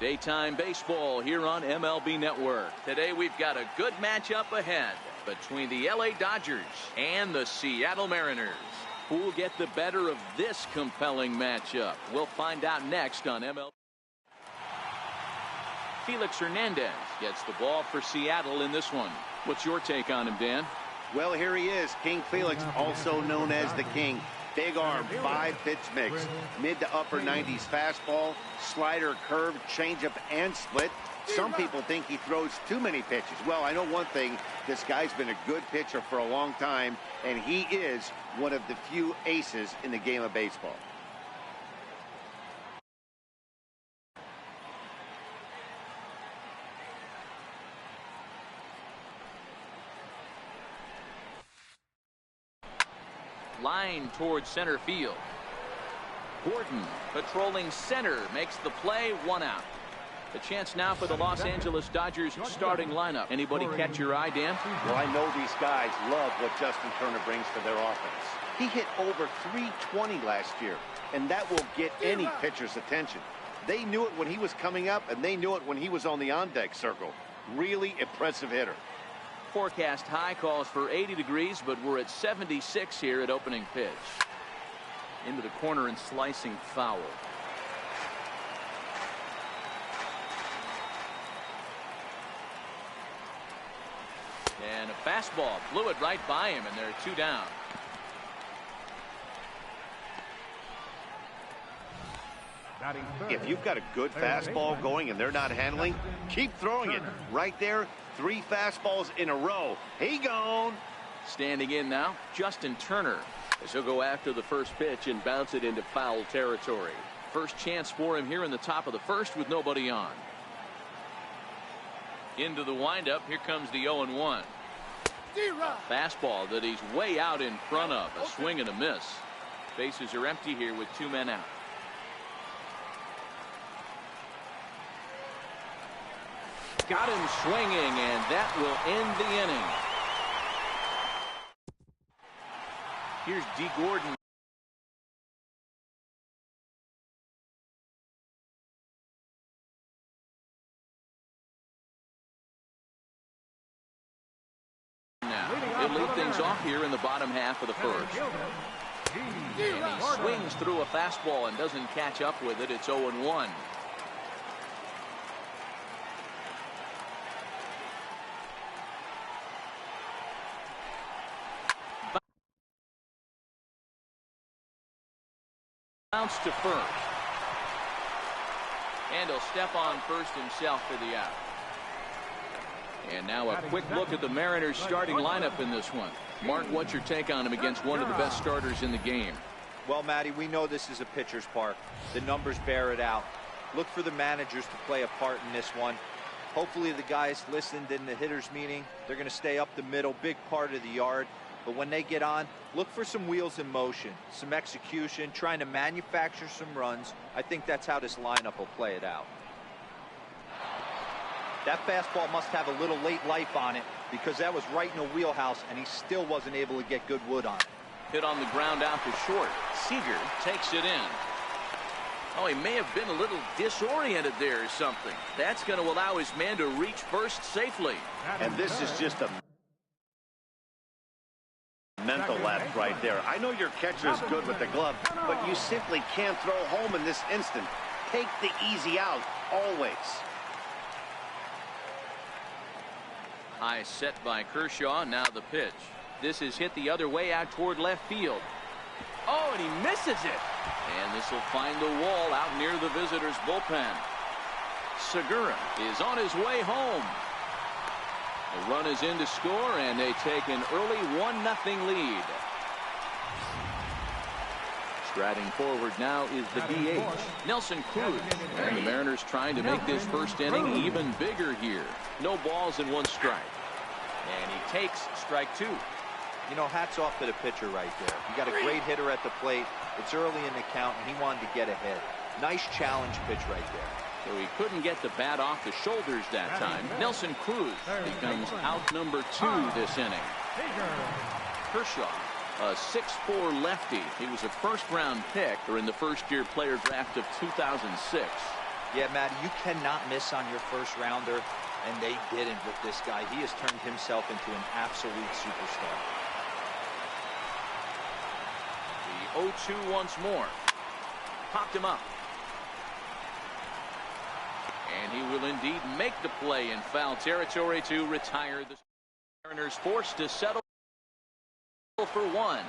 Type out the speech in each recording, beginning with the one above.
Daytime baseball here on MLB Network. Today we've got a good matchup ahead between the LA Dodgers and the Seattle Mariners. Who will get the better of this compelling matchup? We'll find out next on MLB. Felix Hernandez gets the ball for Seattle in this one. What's your take on him, Dan? Well, here he is, King Felix, also known as the King. Big arm, 5-pitch mix, mid to upper 90s fastball, slider, curve, changeup, and split. Some people think he throws too many pitches. Well, I know one thing. This guy's been a good pitcher for a long time, and he is one of the few aces in the game of baseball. Line towards center field. Gordon patrolling center makes the play, 1 out. A chance now for the Los Angeles Dodgers starting lineup. Anybody catch your eye, Dan? Well, I know these guys love what Justin Turner brings to their offense. He hit over 320 last year, and that will get any pitcher's attention. They knew it when he was coming up, and they knew it when he was on the on-deck circle. Really impressive hitter. Forecast high calls for 80 degrees, but we're at 76 here at opening pitch. Into the corner and slicing foul. And a fastball blew it right by him, and they're 2 down. If you've got a good fastball going and they're not handling, keep throwing it. Right there, 3 fastballs in a row. He gone. Standing in now, Justin Turner, as he'll go after the first pitch and bounce it into foul territory. First chance for him here in the top of the first with nobody on. Into the windup, here comes the 0-1. Fastball that he's way out in front of. A swing and a miss. Bases are empty here with 2 men out. Got him swinging, and that will end the inning. Here's D. Gordon. Now, he'll lead things off here in the bottom half of the first. And he swings through a fastball and doesn't catch up with it. It's 0-1. Bounce to first. And he'll step on first himself for the out. And now a quick look at the Mariners starting lineup in this one. Mark, what's your take on him against one of the best starters in the game? Well, Matty, we know this is a pitcher's park. The numbers bear it out. Look for the managers to play a part in this one. Hopefully the guys listened in the hitters meeting. They're going to stay up the middle, big part of the yard. But when they get on, look for some wheels in motion, some execution, trying to manufacture some runs. I think that's how this lineup will play it out. That fastball must have a little late life on it because that was right in the wheelhouse, and he still wasn't able to get good wood on it. Hit on the ground out to short. Seager takes it in. Oh, he may have been a little disoriented there or something. That's going to allow his man to reach first safely. And this is just a mental lapse right there. I know your catcher is good with the glove, but you simply can't throw home in this instant. Take the easy out, always. High set by Kershaw. Now the pitch. This is hit the other way out toward left field. Oh, and he misses it. And this will find the wall out near the visitors' bullpen. Segura is on his way home. The run is in to score, and they take an early 1-0 lead. Striding forward now is the DH, Nelson Cruz. And the Mariners trying to make this first inning even bigger here. No balls and 1 strike. And he takes strike 2. You know, hats off to the pitcher right there. You got a great hitter at the plate. It's early in the count, and he wanted to get ahead. Nice challenge pitch right there. So he couldn't get the bat off the shoulders that time. Nelson Cruz becomes out number 2 this inning. Kershaw, a 6'4" lefty. He was a first-round pick during the first-year player draft of 2006. Yeah, Matt, you cannot miss on your first rounder, and they didn't with this guy. He has turned himself into an absolute superstar. The 0-2 once more. Popped him up. And he will indeed make the play in foul territory to retire the Mariners, forced to settle for one.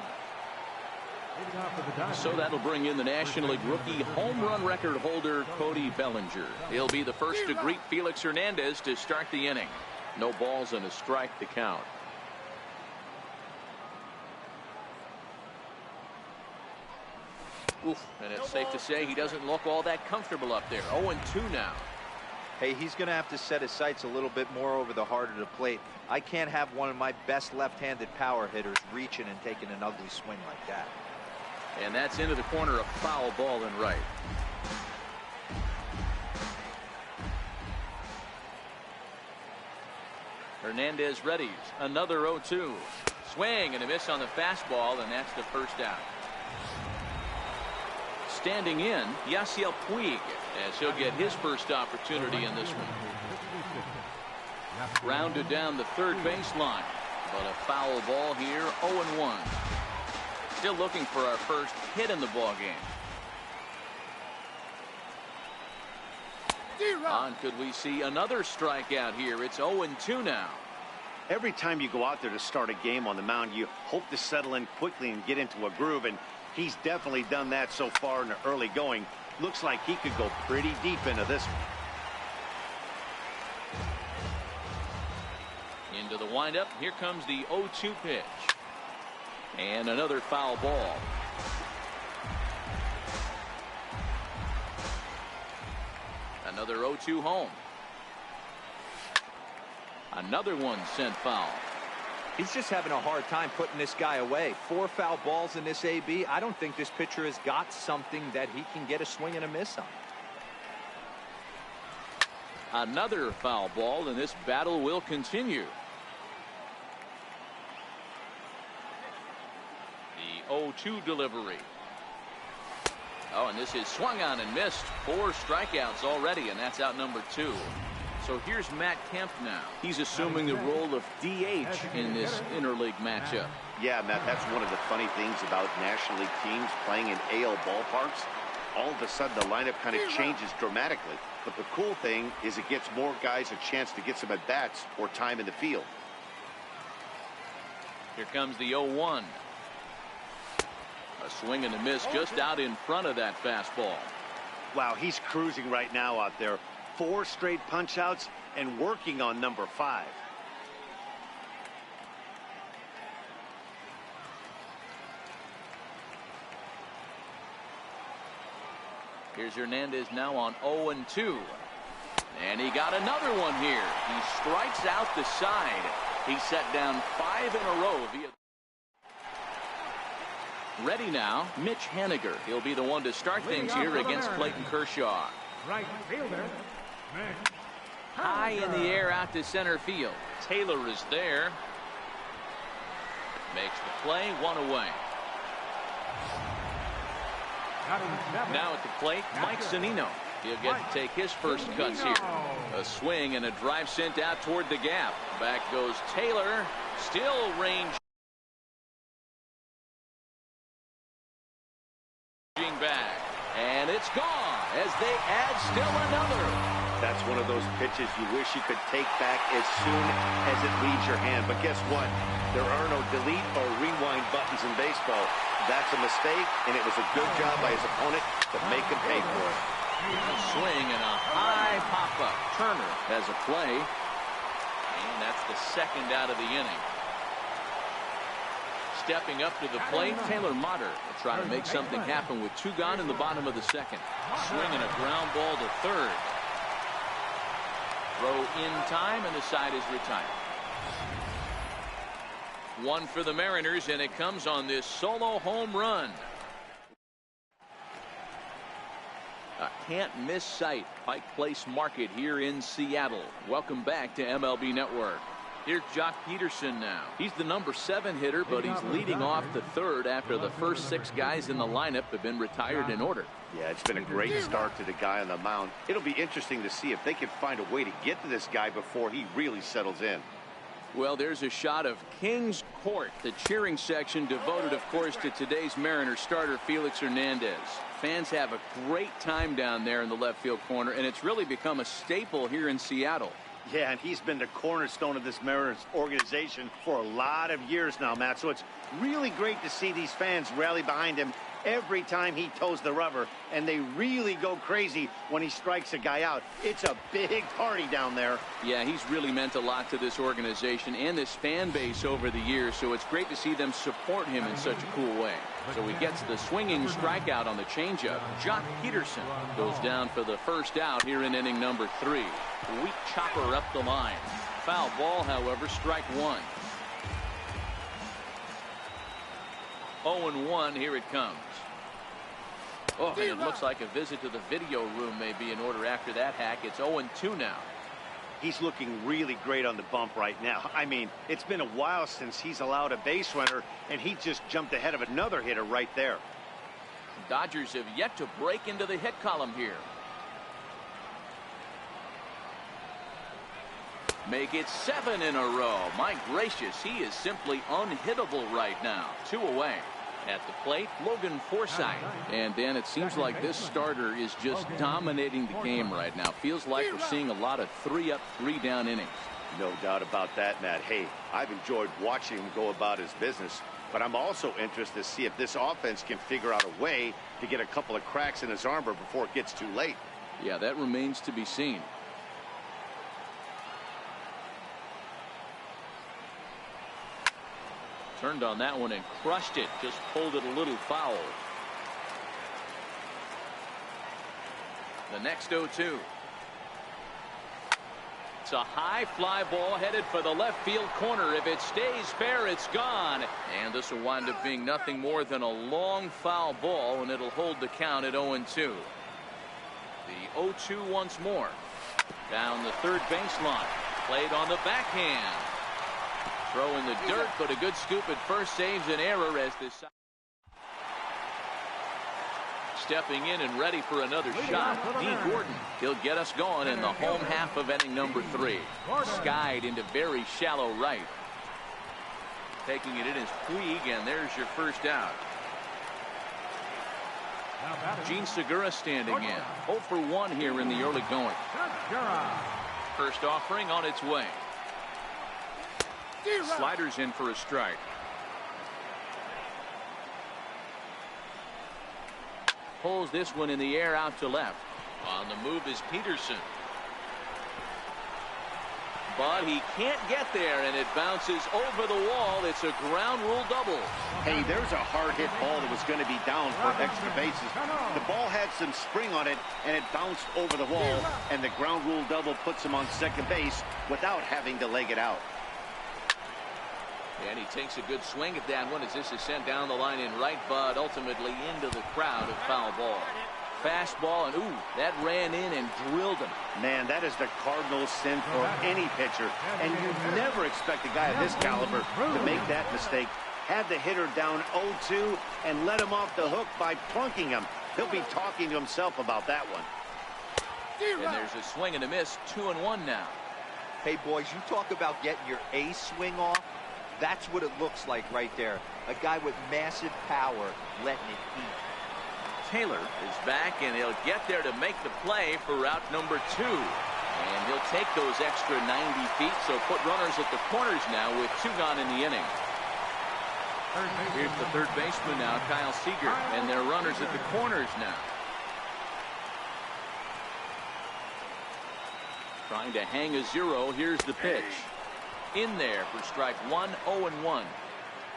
So that'll bring in the National League rookie home run record holder Cody Bellinger. He'll be the first to greet Felix Hernandez to start the inning. No balls and a strike to count. Oof, and it's safe to say he doesn't look all that comfortable up there. 0-2 now. Hey, he's going to have to set his sights a little bit more over the heart of the plate. I can't have one of my best left-handed power hitters reaching and taking an ugly swing like that. And that's into the corner, a foul ball and right. Hernandez readies. Another 0-2. Swing and a miss on the fastball, and that's the first out. Standing in, Yasiel Puig, as he'll get his first opportunity in this one. Rounded down the third baseline, but a foul ball here, 0-1. Still looking for our first hit in the ball game. On, could we see another strikeout here? It's 0-2 now. Every time you go out there to start a game on the mound, you hope to settle in quickly and get into a groove, and he's definitely done that so far in the early going. Looks like he could go pretty deep into this one. Into the windup. Here comes the 0-2 pitch. And another foul ball. Another 0-2 home. Another one sent foul. He's just having a hard time putting this guy away. 4 foul balls in this AB. I don't think this pitcher has got something that he can get a swing and a miss on. Another foul ball, and this battle will continue. The 0-2 delivery. Oh, and this is swung on and missed. 4 strikeouts already, and that's out number 2. So here's Matt Kemp now. He's assuming the role of DH in this interleague matchup. Yeah, Matt, that's one of the funny things about National League teams playing in AL ballparks. All of a sudden, the lineup kind of changes dramatically. But the cool thing is it gets more guys a chance to get some at-bats or time in the field. Here comes the 0-1. A swing and a miss just out in front of that fastball. Wow, he's cruising right now out there. 4 straight punch-outs and working on number 5. Here's Hernandez now on 0-2. And he got another one here. He strikes out the side. He set down 5 in a row via. Ready now, Mitch Haniger. He'll be the one to start things here against Clayton Kershaw. Right fielder. High in the air out to center field. Taylor is there. Makes the play, 1 away. Now at the plate, Mike Zunino. He'll get to take his first cuts here. A swing and a drive sent out toward the gap. Back goes Taylor. Still range. Back. And it's gone as they add still another. That's one of those pitches you wish you could take back as soon as it leaves your hand. But guess what? There are no delete or rewind buttons in baseball. That's a mistake, and it was a good job by his opponent to make him pay for it. A swing and a high pop-up. Turner has a play. And that's the second out of the inning. Stepping up to the plate, Taylor Motter will try to make something happen with 2 gone in the bottom of the second. Swinging a ground ball to third. Throw in time, and the side is retired. 1 for the Mariners, and it comes on this solo home run. A can't-miss sight, Pike Place Market here in Seattle. Welcome back to MLB Network. Here's Jock Peterson now. He's the number 7 hitter, but he's leading off the third after the first 6 guys in the lineup have been retired in order. Yeah, it's been a great start to the guy on the mound. It'll be interesting to see if they can find a way to get to this guy before he really settles in. Well, there's a shot of Kings Court, the cheering section devoted, of course, to today's Mariners starter Felix Hernandez. Fans have a great time down there in the left field corner, and it's really become a staple here in Seattle. Yeah, and he's been the cornerstone of this Mariners organization for a lot of years now, Matt. So it's really great to see these fans rally behind him every time he toes the rubber, and they really go crazy when he strikes a guy out. It's a big party down there. Yeah, he's really meant a lot to this organization and this fan base over the years, so it's great to see them support him in such a cool way. So he gets the swinging strikeout on the changeup. Jock Peterson goes down for the first out here in inning number 3. Weak chopper up the line. Foul ball, however, strike 1. 0-1, here it comes. Oh, and it looks like a visit to the video room may be in order after that hack. It's 0-2 now. He's looking really great on the bump right now. I mean, it's been a while since he's allowed a base runner, and he just jumped ahead of another hitter right there. Dodgers have yet to break into the hit column here. Make it 7 in a row. My gracious, he is simply unhittable right now. 2 away. At the plate, Logan Forsythe. And Dan, it seems like this starter is just dominating the game right now. Feels like we're seeing a lot of 3-up, 3-down innings. No doubt about that, Matt. Hey, I've enjoyed watching him go about his business, but I'm also interested to see if this offense can figure out a way to get a couple of cracks in his armor before it gets too late. Yeah, that remains to be seen. Turned on that one and crushed it. Just pulled it a little foul. The next 0-2. It's a high fly ball headed for the left field corner. If it stays fair, it's gone. And this will wind up being nothing more than a long foul ball, and it'll hold the count at 0-2. The 0-2 once more. Down the third baseline. Played on the backhand. Throw in the dirt, but a good scoop at first saves an error as this. Stepping in and ready for another shot, Dean Gordon. He'll get us going in the home half of inning number 3. Skied into very shallow right. Taking it in is Puig, and there's your first out. Gene Segura standing in. 0 for 1 here in the early going. First offering on its way. Sliders in for a strike. Pulls this one in the air out to left. On the move is Peterson. But he can't get there, and it bounces over the wall. It's a ground rule double. Hey, there's a hard hit ball that was going to be down for extra bases. The ball had some spring on it, and it bounced over the wall, and the ground rule double puts him on second base without having to leg it out. And he takes a good swing at that one as this is sent down the line in right, but ultimately into the crowd of foul ball. Fastball, and ooh, that ran in and drilled him. Man, that is the cardinal sin for any pitcher, and you never expect a guy of this caliber to make that mistake. Had the hitter down 0-2 and let him off the hook by plunking him. He'll be talking to himself about that one. And there's a swing and a miss. 2-1 now. Hey, boys, you talk about getting your ace swing off. That's what it looks like right there. A guy with massive power letting it eat. Taylor is back, and he'll get there to make the play for route number 2. And he'll take those extra 90 feet, so put runners at the corners now with 2 gone in the inning. Here's the third baseman now, Kyle Seager, and their runners at the corners now. Trying to hang a 0. Here's the pitch. In there for strike 1, 0-1.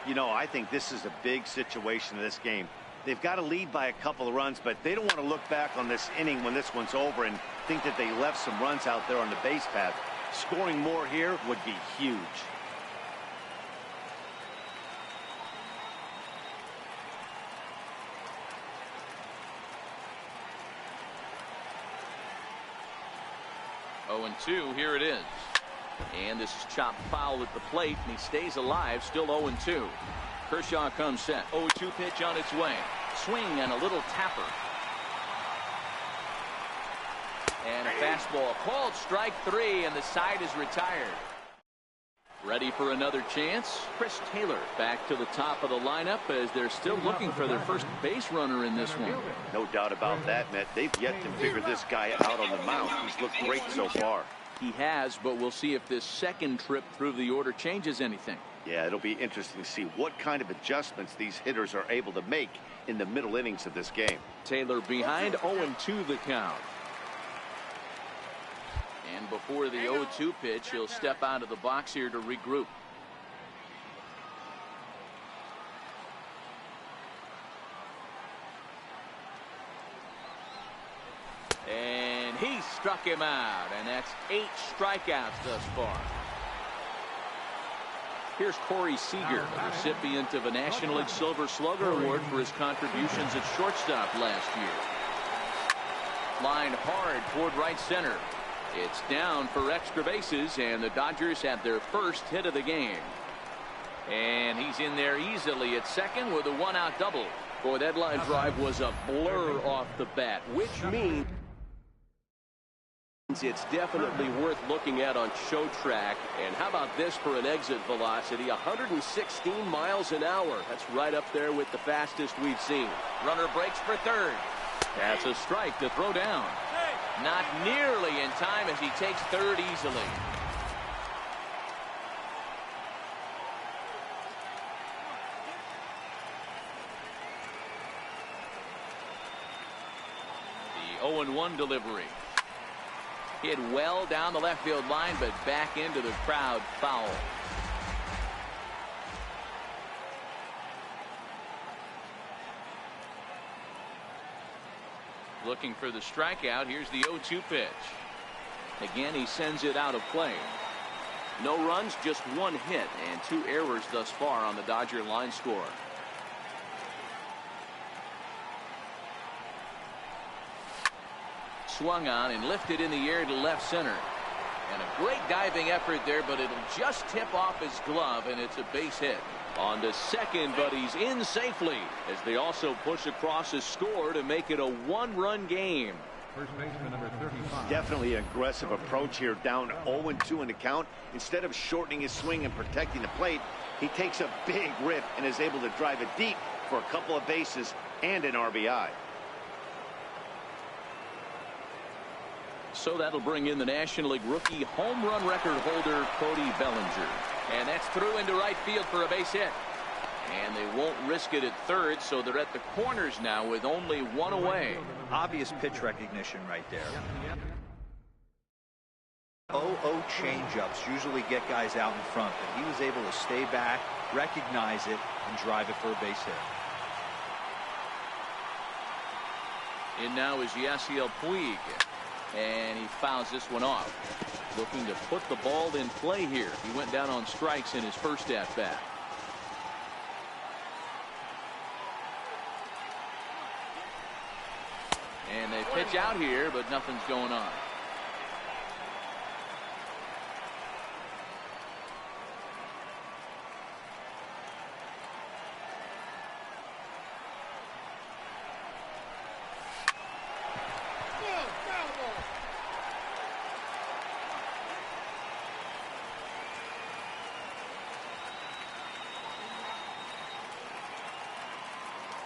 You know, I think this is a big situation in this game. They've got to lead by a couple of runs, but they don't want to look back on this inning when this one's over and think that they left some runs out there on the base path. Scoring more here would be huge. Oh, and 2, here it is. And this is chopped foul at the plate, and he stays alive, still 0-2. Kershaw comes set. 0-2 pitch on its way. Swing and a little tapper. And a fastball called strike 3, and the side is retired. Ready for another chance. Chris Taylor back to the top of the lineup as they're still looking for their first base runner in this one. No doubt about that, Matt. They've yet to figure this guy out on the mound. He's looked great so far. He has, but we'll see if this second trip through the order changes anything. Yeah, it'll be interesting to see what kind of adjustments these hitters are able to make in the middle innings of this game. Taylor behind, 0-2 the count. And before the 0-2 pitch, he'll step out of the box here to regroup. And he struck him out, and that's 8 strikeouts thus far. Here's Corey Seager, the recipient of a National League Silver Slugger Award for his contributions at shortstop last year. Lined hard toward right center. It's down for extra bases, and the Dodgers have their first hit of the game. And he's in there easily at second with a 1-out double. Boy, that line drive was a blur off the bat, which means it's definitely worth looking at on show track. And how about this for an exit velocity? 116 miles an hour. That's right up there with the fastest we've seen. Runner breaks for third. That's a strike to throw down. Not nearly in time as he takes third easily. The 0-1 delivery. Hit well down the left field line, but back into the crowd, foul. Looking for the strikeout. Here's the 0-2 pitch. Again, he sends it out of play. No runs, just 1 hit, and 2 errors thus far on the Dodger line score. Swung on and lifted in the air to left center. And a great diving effort there, but it'll just tip off his glove, and it's a base hit. On to second, but he's in safely as they also push across his score to make it a 1-run game. First baseman number 35. Definitely an aggressive approach here, down 0-2 in the count. Instead of shortening his swing and protecting the plate, he takes a big rip and is able to drive it deep for a couple of bases and an RBI. So that'll bring in the National League rookie home run record holder Cody Bellinger. And that's through into right field for a base hit. And they won't risk it at third, so they're at the corners now with only 1 away. Obvious pitch recognition right there. 0-0 changeups usually get guys out in front, but he was able to stay back, recognize it, and drive it for a base hit. And now is Yasiel Puig. And he fouls this one off. Looking to put the ball in play here. He went down on strikes in his first at bat. And they pitch out here, but nothing's going on.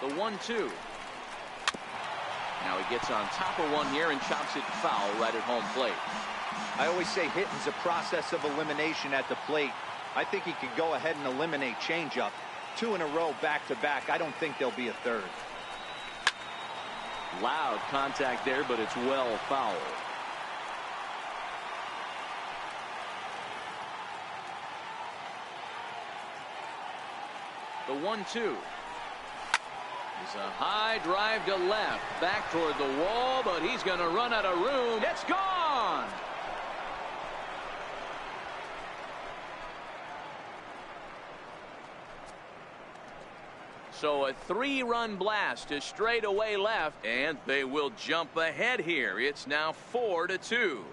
The 1-2. Now he gets on top of one here and chops it foul right at home plate. I always say hitting's a process of elimination at the plate. I think he could go ahead and eliminate changeup. 2 in a row back to back. I don't think there'll be a third. Loud contact there, but it's well foul. The 1-2. It's a high drive to left, back toward the wall, but he's going to run out of room. It's gone. So a 3-run blast to straightaway left, and they will jump ahead here. It's now 4-2.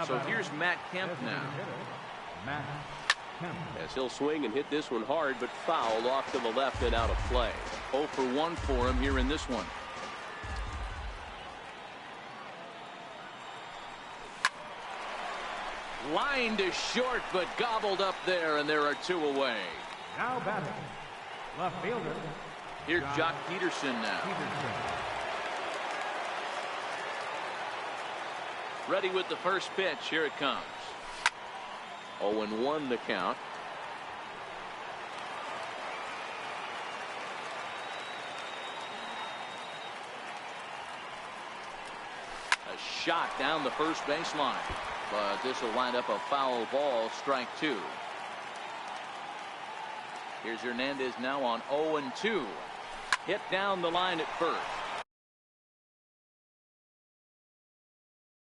So here's Matt Kemp now. Matt Kemp. As he'll swing and hit this one hard, but fouled off to the left and out of play. 0 for 1 for him here in this one. Line to short, but gobbled up there, and there are 2 away. Now batting, left fielder. Here's Jock Peterson now. Peterson. Ready with the first pitch. Here it comes. 0-1 the count. A shot down the first baseline, but this will wind up a foul ball. Strike 2. Here's Hernandez now on 0-2. Hit down the line at first.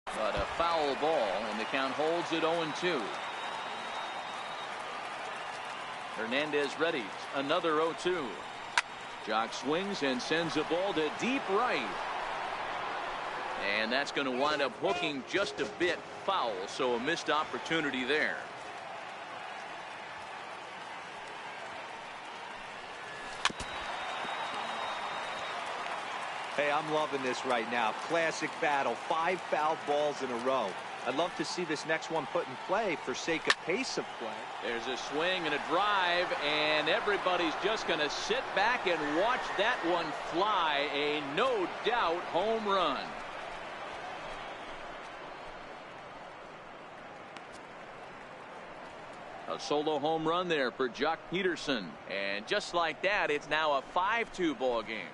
But a foul ball, and the count holds at 0-2. Hernandez ready. Another 0-2. Jock swings and sends a ball to deep right. And that's going to wind up hooking just a bit foul, so a missed opportunity there. Hey, I'm loving this right now. Classic battle. 5 foul balls in a row. I'd love to see this next one put in play for sake of pace of play. There's a swing and a drive, and everybody's just going to sit back and watch that one fly. A no doubt home run. A solo home run there for Jock Peterson. And just like that, it's now a 5-2 ball game.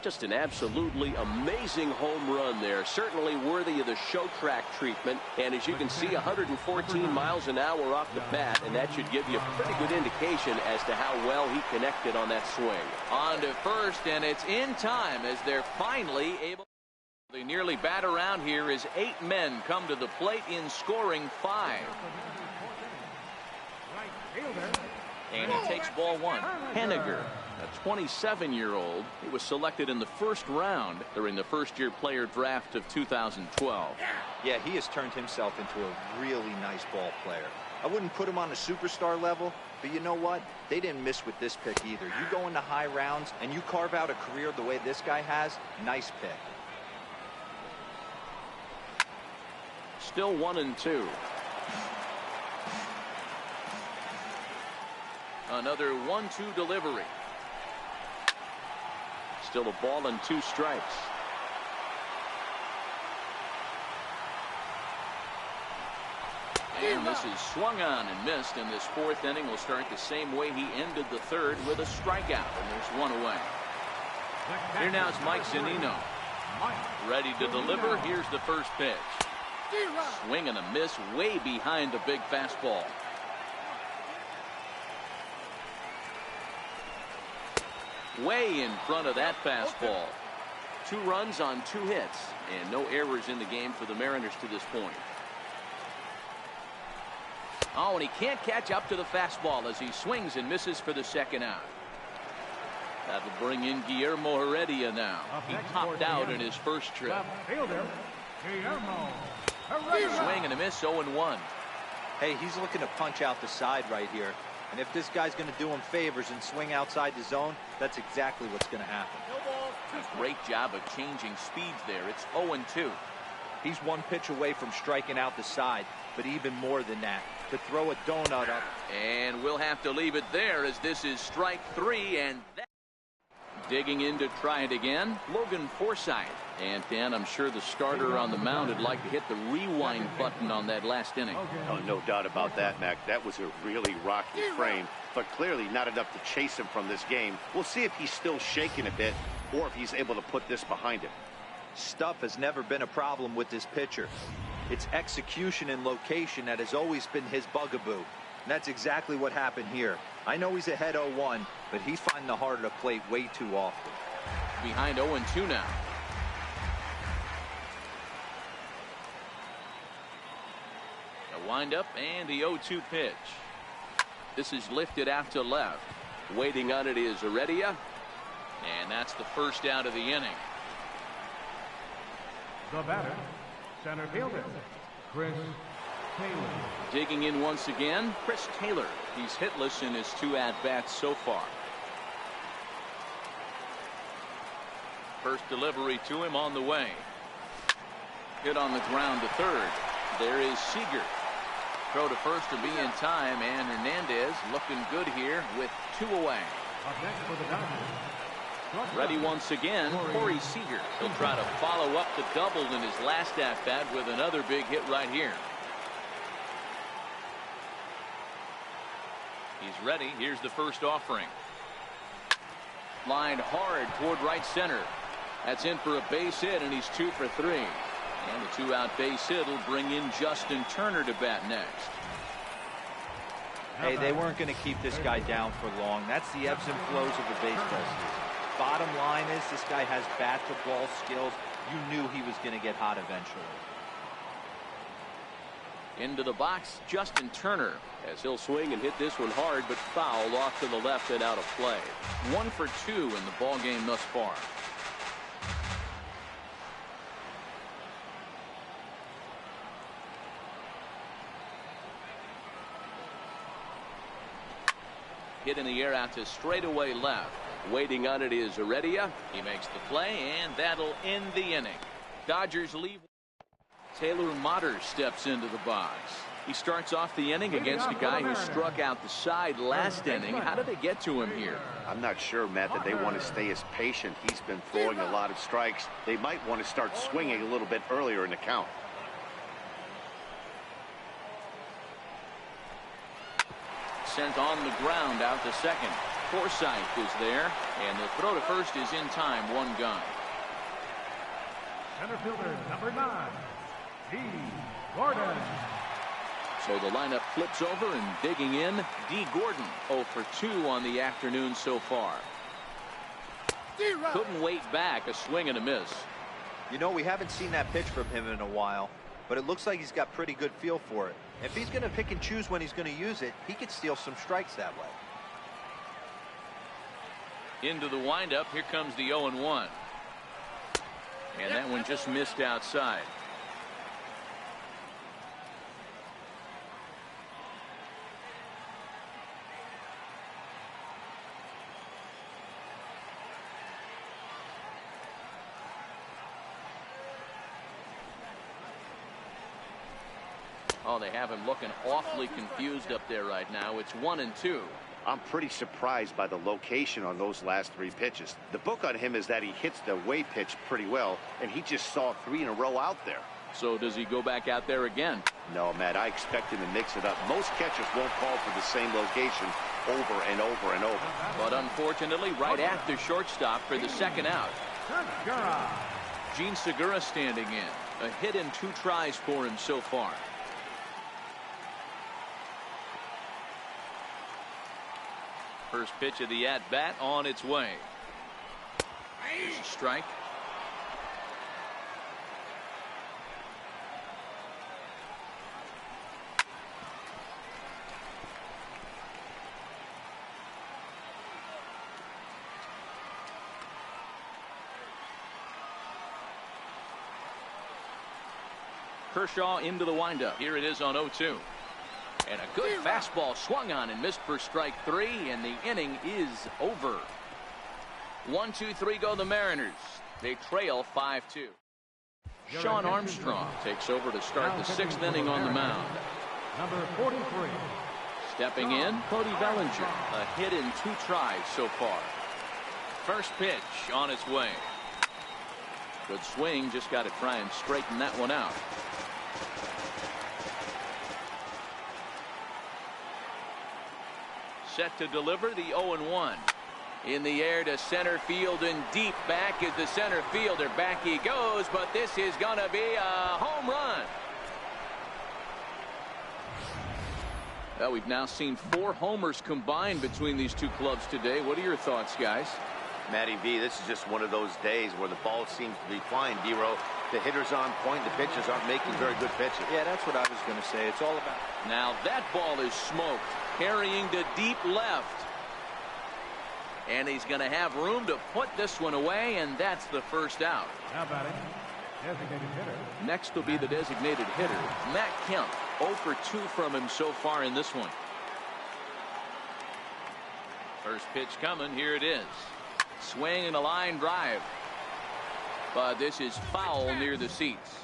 Just an absolutely amazing home run there. Certainly worthy of the show track treatment. And as you can see, 114 miles an hour off the bat, and that should give you a pretty good indication as to how well he connected on that swing. On to first, and it's in time as they're finally able. They nearly bat around here as 8 men come to the plate in scoring 5. And he takes ball 1. Henniger, a 27-year-old. He was selected in the first round during the first-year player draft of 2012. Yeah, he has turned himself into a really nice ball player. I wouldn't put him on a superstar level, but you know what? They didn't miss with this pick either. You go into high rounds and you carve out a career the way this guy has, nice pick. Still 1-2. Another 1-2 delivery. Still a ball and 2 strikes. And this is swung on and missed, and this 4th inning will start the same way he ended the 3rd with a strikeout, and there's 1 away. Here now is Mike Zunino. Ready to deliver. Here's the first pitch. Swing and a miss way behind the big fastball. Way in front of that fastball. 2 runs on 2 hits, and no errors in the game for the Mariners to this point. Oh, and he can't catch up to the fastball as he swings and misses for the 2nd out. That'll bring in Guillermo Heredia now. He popped out in his first trip. Swing and a miss, 0-1. Hey, he's looking to punch out the side right here. And if this guy's going to do him favors and swing outside the zone, that's exactly what's going to happen. A great job of changing speeds there. It's 0-2. He's 1 pitch away from striking out the side, but even more than that, to throw a donut up. And we'll have to leave it there as this is strike 3, and that. Digging in to try it again, Logan Forsythe. And Dan, I'm sure the starter on the mound would like to hit the rewind button on that last inning. Oh, no doubt about that, Mac. That was a really rocky frame, but clearly not enough to chase him from this game. We'll see if he's still shaking a bit or if he's able to put this behind him. Stuff has never been a problem with this pitcher. It's execution and location that has always been his bugaboo. And that's exactly what happened here. I know he's ahead 0-1, but he's finding the heart of the plate way too often. Behind 0-2 now. A windup and the 0-2 pitch. This is lifted out to left. Waiting on it is Heredia. And And that's the first out of the inning. The batter, center fielder, Chris Taylor. Digging in once again, Chris Taylor. He's hitless in his 2 at-bats so far. First delivery to him on the way. Hit on the ground to third. There is Seager. Throw to first to be in time, and Hernandez looking good here with 2 away. Up next for the Dodgers. Ready once again, Corey Seager. He'll try to follow up the double in his last at-bat with another big hit right here. He's ready. Here's the first offering. Lined hard toward right center. That's in for a base hit, and he's 2 for 3. And the 2-out base hit will bring in Justin Turner to bat next. Hey, they weren't going to keep this guy down for long. That's the ebbs and flows of the baseball season. Bottom line is this guy has bat-to-ball skills. You knew he was going to get hot eventually. Into the box, Justin Turner. As he'll swing and hit this one hard, but foul off to the left and out of play. 1 for 2 in the ball game thus far. Hit in the air out to straightaway left. Waiting on it is Heredia. He makes the play, and that'll end the inning. Dodgers leave. Taylor Motter steps into the box. He starts off the inning against a guy who struck out the side last inning. How did they get to him here? I'm not sure, Matt, that they want to stay as patient. He's been throwing a lot of strikes. They might want to start swinging a little bit earlier in the count. Sent on the ground out to second. Forsythe is there, and the throw to first is in time. 1 gone. Center fielder, number 9, D. Gordon. So the lineup flips over, and digging in, D. Gordon. 0 for 2 on the afternoon so far. Couldn't wait back. A swing and a miss. You know, we haven't seen that pitch from him in a while, but it looks like he's got pretty good feel for it. If he's going to pick and choose when he's going to use it, he could steal some strikes that way. Into the windup. Here comes the 0-1. And that one just missed outside. Oh, they have him looking awfully confused up there right now. It's 1-2. I'm pretty surprised by the location on those last 3 pitches. The book on him is that he hits the away pitch pretty well, and he just saw 3 in a row out there. So does he go back out there again? No, Matt, I expect him to mix it up. Most catchers won't call for the same location over and over and over. But unfortunately, right at the shortstop for the second out. Segura. Gene Segura standing in. A hit in 2 tries for him so far. First pitch of the at-bat on its way. There's a strike. Kershaw into the windup. Here it is on 0-2. And a good fastball swung on and missed for strike 3, and the inning is over. 1-2-3 go the Mariners. They trail 5-2. Sean Armstrong takes over to start the 6th inning on the mound. Number 43. Stepping in, Cody Bellinger. A hit in 2 tries so far. First pitch on its way. Good swing, just got to try and straighten that one out. Set to deliver the 0-1. In the air to center field and deep. Back is the center fielder. Back he goes, but this is going to be a home run. Well, we've now seen 4 homers combined between these 2 clubs today. What are your thoughts, guys? Matty V, this is just one of those days where the ball seems to be flying, D-Row. The hitter's on point. The pitchers aren't making very good pitches. Yeah, that's what I was going to say. It's all about. Now that ball is smoked. Carrying to deep left. And he's going to have room to put this one away, and that's the first out. Now batting, designated hitter. Next will be the designated hitter, Matt Kemp. 0 for 2 from him so far in this one. First pitch coming. Here it is. Swing and a line drive. But this is foul near the seats.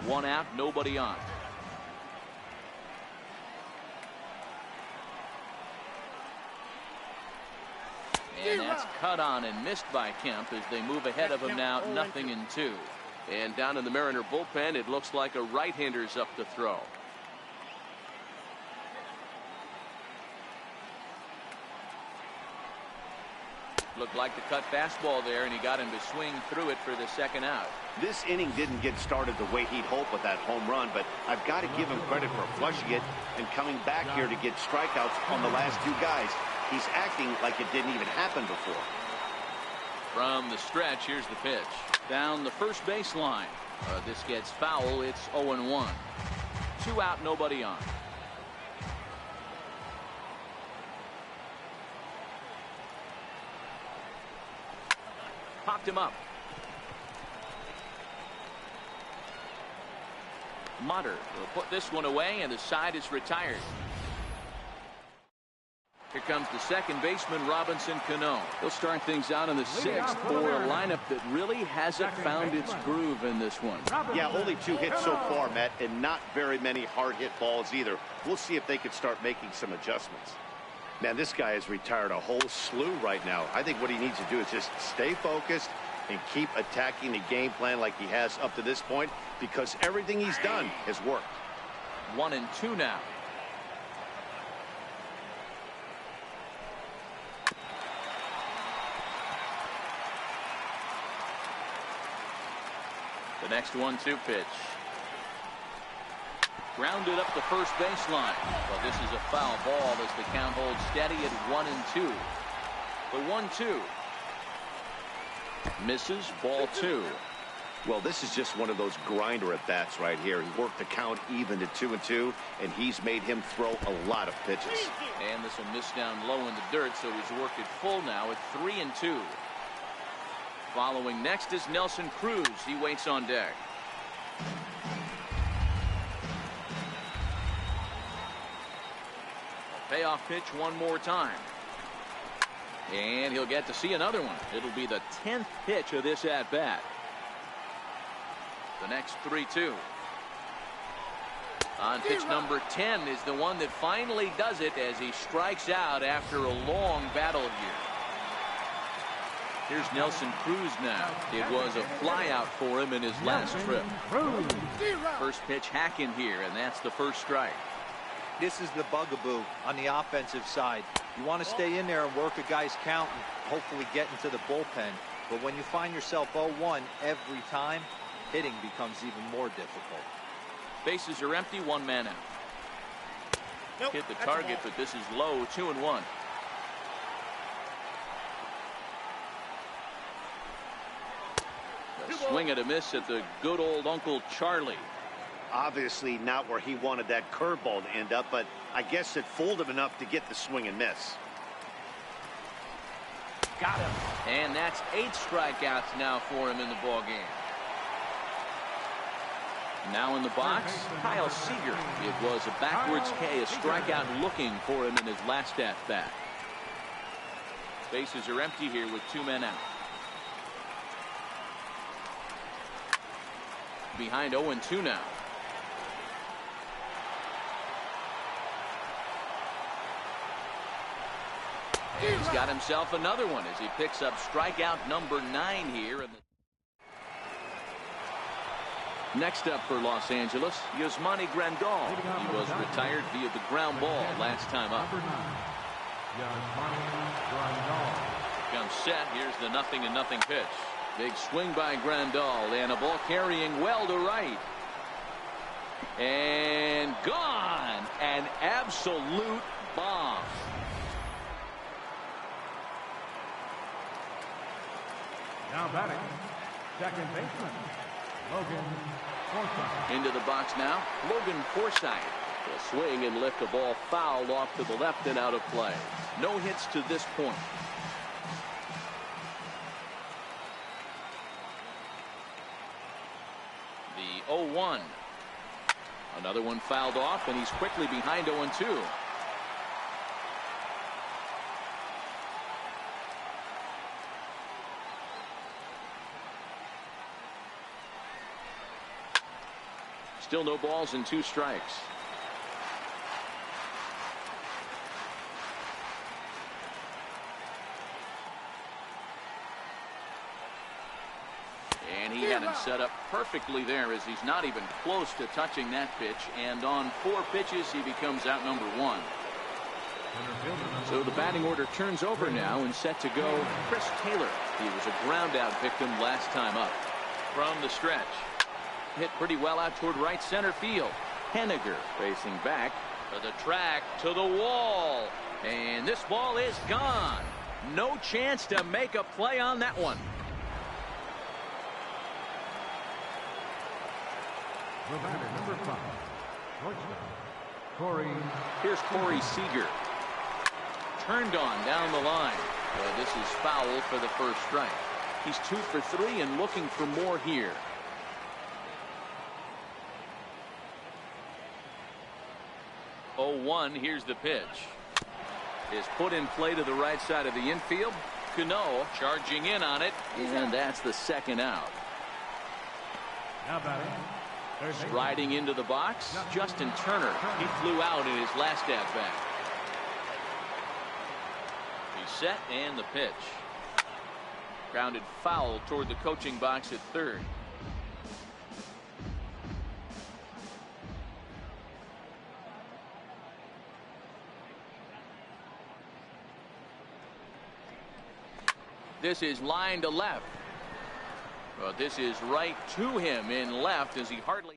1 out, nobody on. And that's cut on and missed by Kemp as they move ahead of him now, 0-2. And down in the Mariner bullpen, it looks like a right-hander's up to throw. Looked like the cut fastball there, and he got him to swing through it for the second out. This inning didn't get started the way he'd hoped with that home run, but I've got to give him credit for flushing it and coming back here to get strikeouts on the last 2 guys. He's acting like it didn't even happen before. From the stretch, here's the pitch. Down the first baseline. This gets foul. It's 0-1. 2 out, nobody on. Popped him up. Mutter will put this one away, and the side is retired. Here comes the second baseman, Robinson Cano. He'll start things out in the 6th for a lineup that really hasn't found its groove in this one. Yeah, only 2 hits so far, Matt, and not very many hard hit balls either. We'll see if they can start making some adjustments. Man, this guy has retired a whole slew right now. I think what he needs to do is just stay focused and keep attacking the game plan like he has up to this point, because everything he's done has worked. 1-2 now. The next 1-2 pitch. Grounded up the first baseline. Well, this is a foul ball as the count holds steady at 1-2. The 1-2. Misses, ball 2. Well, this is just one of those grinder at bats right here. He worked the count even to 2-2, and he's made him throw a lot of pitches. And this will miss down low in the dirt, so he's worked it full now at 3-2. Following next is Nelson Cruz. He waits on deck. A payoff pitch one more time. And he'll get to see another one. It'll be the 10th pitch of this at-bat. The next 3-2. On pitch number 10 is the one that finally does it as he strikes out after a long battle here. Here's Nelson Cruz now. It was a flyout for him in his last trip. First pitch hack in here, and that's the first strike. This is the bugaboo on the offensive side. You want to stay in there and work a guy's count and hopefully get into the bullpen. But when you find yourself 0-1 every time, hitting becomes even more difficult. Bases are empty, 1 man out. Hit the target, but this is low, 2-1. A swing and a miss at the good old Uncle Charlie. Obviously not where he wanted that curveball to end up, but I guess it fooled him enough to get the swing and miss. Got him. And that's 8 strikeouts now for him in the ball game. Now in the box, Kyle Seager. It was a backwards K, a strikeout looking for him in his last at-bat. Bases are empty here with 2 men out. Behind 0-2 now. And he's got himself another one as he picks up strikeout number 9 here. Next up for Los Angeles, Yasmani Grandal. He was retired via the ground ball last time up. Comes set. Here's the 0-0 pitch. Big swing by Grandal, and a ball carrying well to right. And gone. An absolute bomb. Now batting, second baseman, Logan Forsythe. Into the box now, Logan Forsythe. Will swing and lift a ball fouled off to the left and out of play. No hits to this point. The 0-1. Another one fouled off, and he's quickly behind 0-2. Still no balls and 2 strikes. And he had him set up perfectly there, as he's not even close to touching that pitch. And on 4 pitches, he becomes out number 1. So the batting order turns over now, and set to go Chris Taylor. He was a ground out victim last time up. From the stretch. Hit pretty well out toward right center field. Henniger racing back to the track, to the wall. And this ball is gone. No chance to make a play on that one. The batter, number 5, shortstop, Corey. Here's Corey Seager. Turned on down the line. Well, this is foul for the first strike. He's 2 for 3 and looking for more here. 0-1. Here's the pitch. Is put in play to the right side of the infield. Cano charging in on it, and that's the second out. Now batting, Striding into the box, Justin Turner. He flew out in his last at bat. He's set, and the pitch. Grounded foul toward the coaching box at third. This is line to left. Well, this is right to him in left, as he hardly.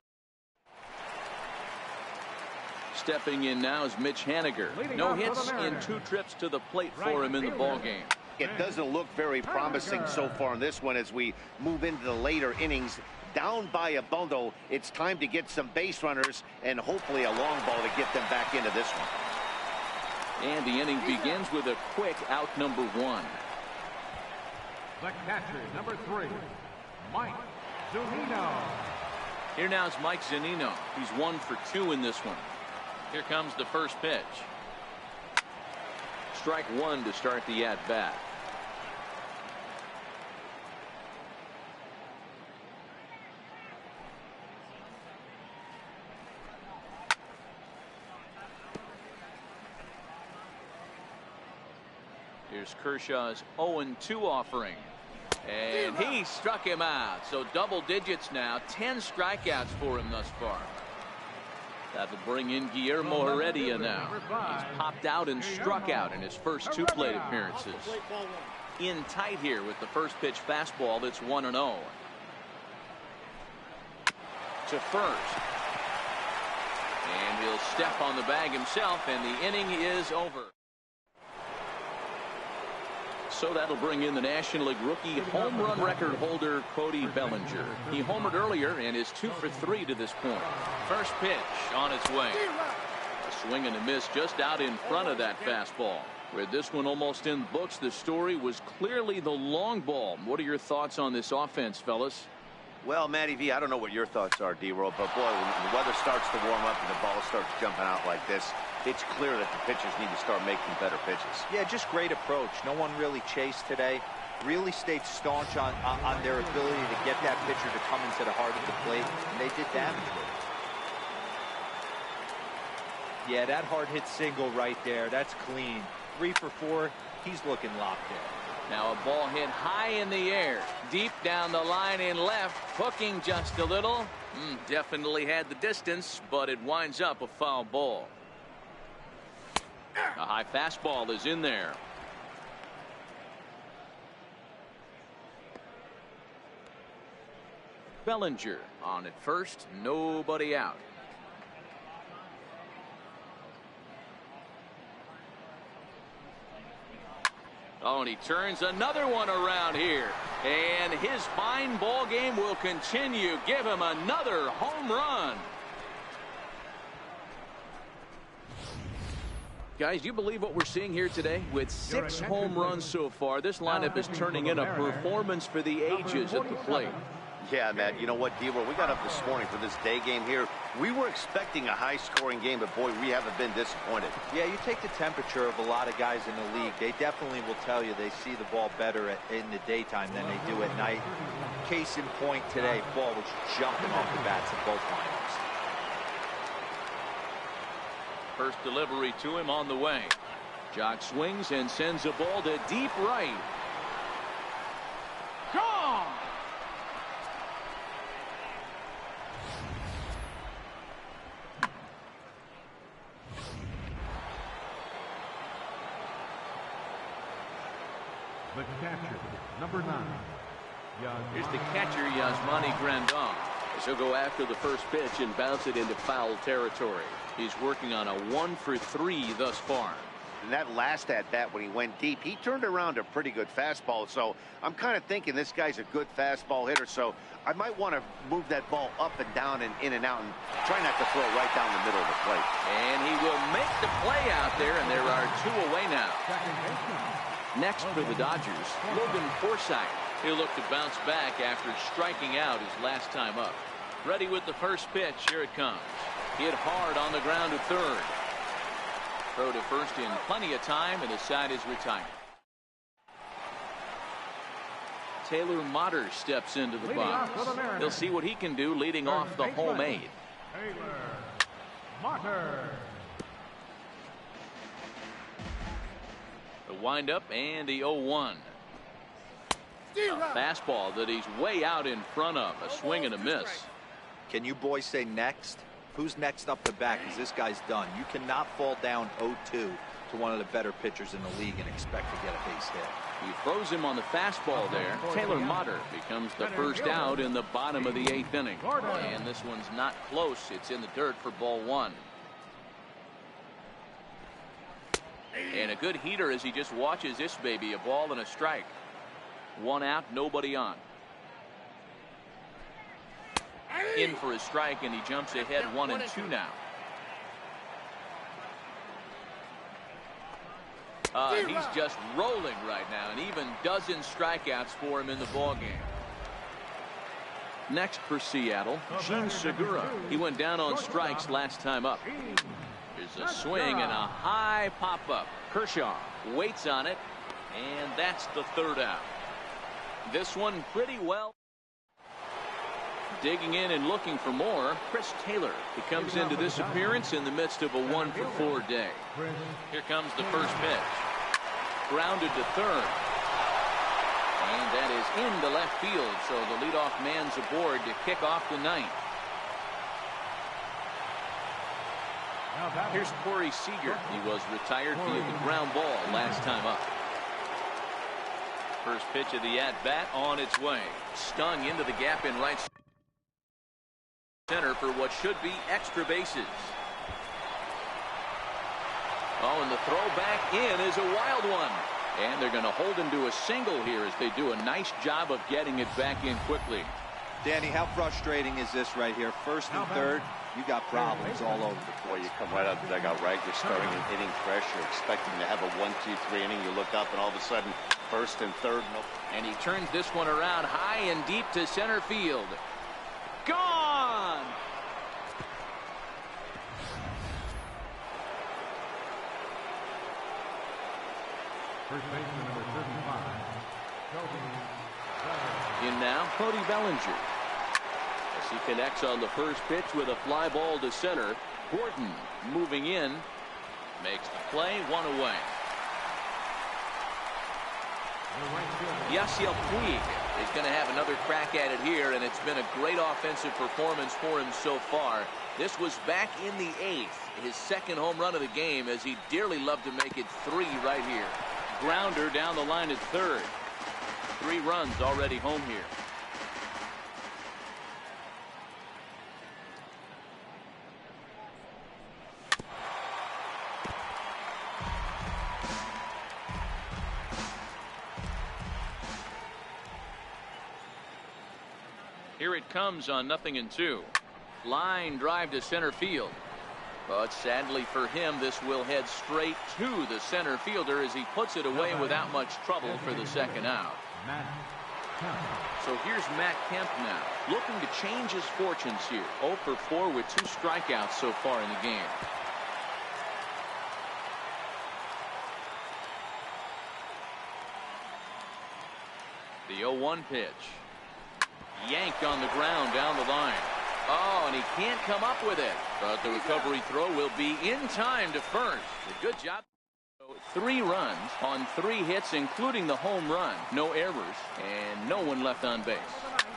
Stepping in now is Mitch Haniger. No hits in 2 trips to the plate for him in the ball game. It doesn't look very promising so far in this one as we move into the later innings. Down by a bundle, it's time to get some base runners and hopefully a long ball to get them back into this one. And the inning begins with a quick out number 1. the catcher, number 3, Mike Zunino. Here now is Mike Zunino. He's 1 for 2 in this one. Here comes the first pitch. Strike 1 to start the at bat. Here's Kershaw's 0-2 offering. And he struck him out. So double digits now. 10 strikeouts for him thus far. That'll bring in Guillermo Heredia now. He's popped out and struck out in his first 2 plate appearances. In tight here with the first pitch fastball that's 1-0. To first. And he'll step on the bag himself, and the inning is over. So that'll bring in the National League rookie home run record holder Cody Bellinger. He homered earlier and is 2 for 3 to this point. First pitch on its way. A swing and a miss just out in front of that fastball. With this one almost in the books, the story was clearly the long ball. What are your thoughts on this offense, fellas? Well, Matty V, I don't know what your thoughts are, D-Roll, but boy, when the weather starts to warm up and the ball starts jumping out like this, it's clear that the pitchers need to start making better pitches. Yeah, just great approach. No one really chased today. Really stayed staunch on their ability to get that pitcher to come into the heart of the plate, and they did damage with it. Yeah, that hard hit single right there. That's clean. 3 for 4. He's looking locked in. Now a ball hit high in the air, deep down the line in left, hooking just a little. Definitely had the distance, but it winds up a foul ball. A high fastball is in there. Bellinger on at first, nobody out. Oh, and he turns another one around here. And his fine ball game will continue. Give him another home run. Guys, you believe what we're seeing here today? With 6 home runs so far, this lineup is turning in a performance for the ages at the plate. Yeah, Matt, you know what, D-Roll, we got up this morning for this day game here. We were expecting a high-scoring game, but, boy, we haven't been disappointed. Yeah, you take the temperature of a lot of guys in the league. They definitely will tell you they see the ball better in the daytime than they do at night. Case in point today, ball was jumping off the bats of both lineups. First delivery to him on the way. Jock swings and sends a ball to deep right. Gone! The catcher, number 9. Here's the catcher, Yasmani Grandon. As he'll go after the first pitch and bounce it into foul territory. He's working on a 1-for-3 thus far. And that last at-bat when he went deep, he turned around a pretty good fastball. So I'm kind of thinking this guy's a good fastball hitter. So I might want to move that ball up and down and in and out and try not to throw it right down the middle of the plate. And he will make the play out there, and there are 2 away now. Next for the Dodgers, Logan Forsythe. He'll look to bounce back after striking out his last time up. Ready with the first pitch. Here it comes. Hit hard on the ground to third. Throw to first in plenty of time, and the side is retired. Taylor Motter steps into the box. He'll see what he can do leading off the home 8. Taylor Motter. The windup and the 0-1. A fastball that he's way out in front of. A swing and a miss. Can you boys say next? Who's next up the bat? Because this guy's done. You cannot fall down 0-2 to one of the better pitchers in the league and expect to get a base hit. He throws him on the fastball there. Taylor Motter becomes the first out in the bottom of the 8th inning. And this one's not close. It's in the dirt for ball 1. And a good heater as he just watches this baby. A ball and a strike. 1 out, nobody on. In for a strike, and he jumps ahead 1-2 now. He's just rolling right now, and even dozen strikeouts for him in the ballgame. Next for Seattle, Gene Segura. He went down on strikes last time up. Here's a swing and a high pop-up. Kershaw waits on it, and that's the 3rd out. This one pretty well. Digging in and looking for more, Chris Taylor. He comes into this appearance in the midst of a 1-for-4 day. Here comes the first pitch. Grounded to third. And that is into left field, so the leadoff man's aboard to kick off the 9th. Here's Corey Seager. He was retired via the ground ball last time up. First pitch of the at-bat on its way. Stung into the gap in right center for what should be extra bases. Oh, and the throw back in is a wild one. And they're going to hold him to a single here as they do a nice job of getting it back in quickly. Danny, how frustrating is this right here? First and third, you got problems all over the place. Boy, you come right out of the dugout, right? You're starting an inning fresh. You're expecting to have a 1-2-3 inning. You look up, and all of a sudden, first and third. Nope. And he turns this one around high and deep to center field. Gone! First baseman number 35. In now, Cody Bellinger. As he connects on the first pitch with a fly ball to center. Gordon moving in. Makes the play, 1 away. Yasiel Puig is going to have another crack at it here, and it's been a great offensive performance for him so far. This was back in the 8th, his 2nd home run of the game, as he dearly loved to make it 3 right here. Grounder down the line at third. 3 runs already home here. Here it comes on 0-2. Line drive to center field. But sadly for him, this will head straight to the center fielder as he puts it away without much trouble for the 2nd out. So here's Matt Kemp now, looking to change his fortunes here. 0 for 4 with 2 strikeouts so far in the game. The 0-1 pitch. Yanked on the ground down the line. Oh, and he can't come up with it. But the recovery throw will be in time to first. A good job. 3 runs on 3 hits, including the home run. No errors, and no one left on base.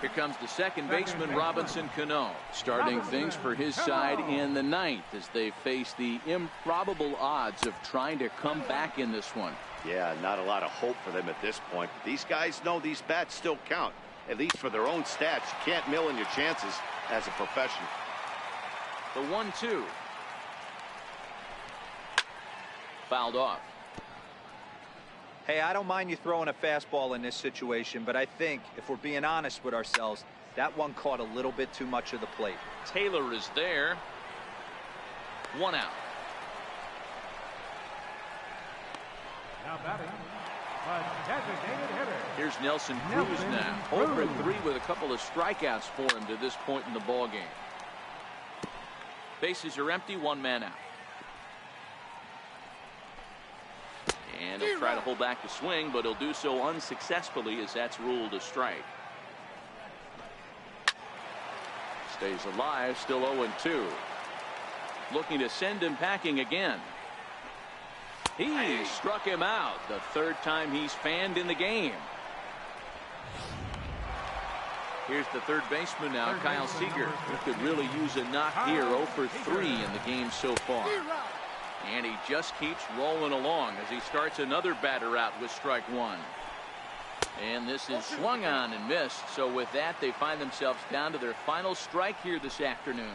Here comes the second baseman, Robinson Cano, starting things for his side in the 9th as they face the improbable odds of trying to come back in this one. Yeah, not a lot of hope for them at this point. These guys know these bats still count, at least for their own stats. You can't mill in your chances as a professional. The 1-2. Fouled off. Hey, I don't mind you throwing a fastball in this situation, but I think if we're being honest with ourselves, that one caught a little bit too much of the plate. Taylor is there. 1 out. Now batting, the designated hitter. Here's Nelson Cruz now. 0 for 3 with a couple of strikeouts for him to this point in the ball game. Bases are empty, 1 man out. And he'll try to hold back the swing, but he'll do so unsuccessfully as that's ruled a strike. Stays alive, still 0-2. Looking to send him packing again. He struck him out, the 3rd time he's fanned in the game. Here's the 3rd baseman now, Kyle Seager, who could really use a knock here. 0 for 3 in the game so far. And he just keeps rolling along as he starts another batter out with strike 1. And this is swung on and missed. So with that, they find themselves down to their final strike here this afternoon.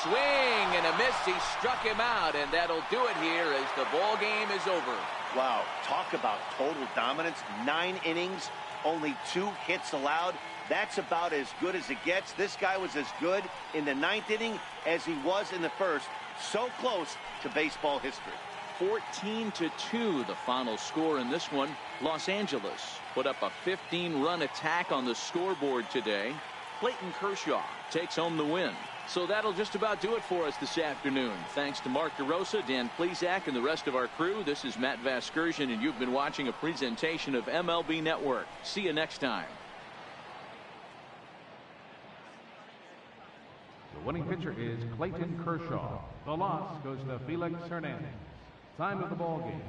Swing and a miss. He struck him out, and that'll do it here as the ball game is over. Wow, talk about total dominance. 9 innings, only 2 hits allowed. That's about as good as it gets. This guy was as good in the 9th inning as he was in the 1st. So close to baseball history. 14-2 the final score in this one. Los Angeles put up a 15-run attack on the scoreboard today. Clayton Kershaw takes home the win. So that'll just about do it for us this afternoon. Thanks to Mark DeRosa, Dan Plesac, and the rest of our crew. This is Matt Vasgersian, and you've been watching a presentation of MLB Network. See you next time. The winning pitcher is Clayton Kershaw. The loss goes to Felix Hernandez. Time of the ball game.